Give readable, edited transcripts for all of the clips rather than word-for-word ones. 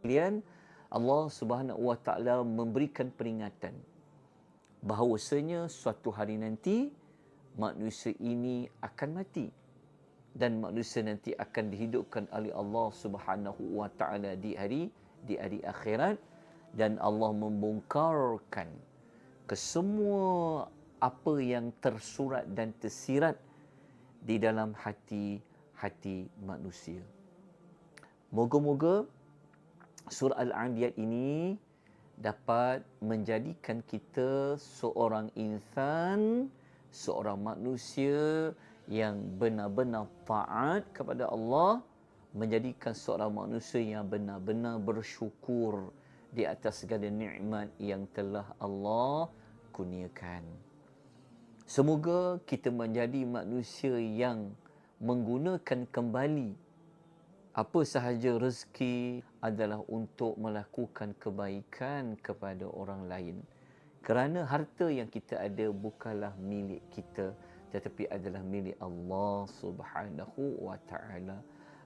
Kemudian Allah Subhanahu Wa Taala memberikan peringatan bahawasanya suatu hari nanti manusia ini akan mati dan manusia nanti akan dihidupkan oleh Allah Subhanahu Wa Taala di hari akhirat, dan Allah membongkarkan kesemua apa yang tersurat dan tersirat di dalam hati manusia. Moga-moga surah Al-Adiyat ini dapat menjadikan kita seorang insan, seorang manusia yang benar-benar taat kepada Allah, menjadikan seorang manusia yang benar-benar bersyukur di atas segala nikmat yang telah Allah kurniakan. Semoga kita menjadi manusia yang menggunakan kembali apa sahaja rezeki adalah untuk melakukan kebaikan kepada orang lain. Kerana harta yang kita ada bukanlah milik kita, tetapi adalah milik Allah Subhanahu Wa Taala.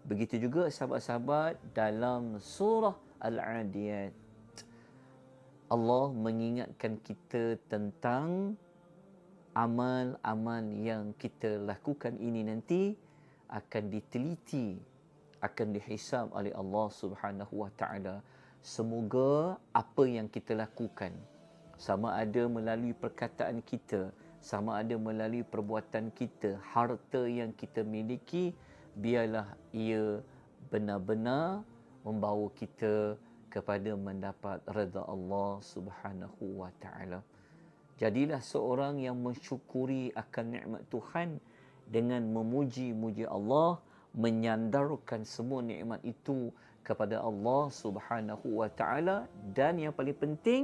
Begitu juga sahabat-sahabat dalam surah Al-Adiyat, Allah mengingatkan kita tentang amal-amal yang kita lakukan ini nanti akan diteliti, akan dihisab oleh Allah Subhanahu Wa Taala. Semoga apa yang kita lakukan, sama ada melalui perkataan kita, sama ada melalui perbuatan kita, harta yang kita miliki, biarlah ia benar-benar membawa kita kepada mendapat redha Allah Subhanahu Wa Taala. Jadilah seorang yang mensyukuri akan nikmat Tuhan dengan memuji-muji Allah, menyandarkan semua nikmat itu kepada Allah Subhanahu Wa Taala, dan yang paling penting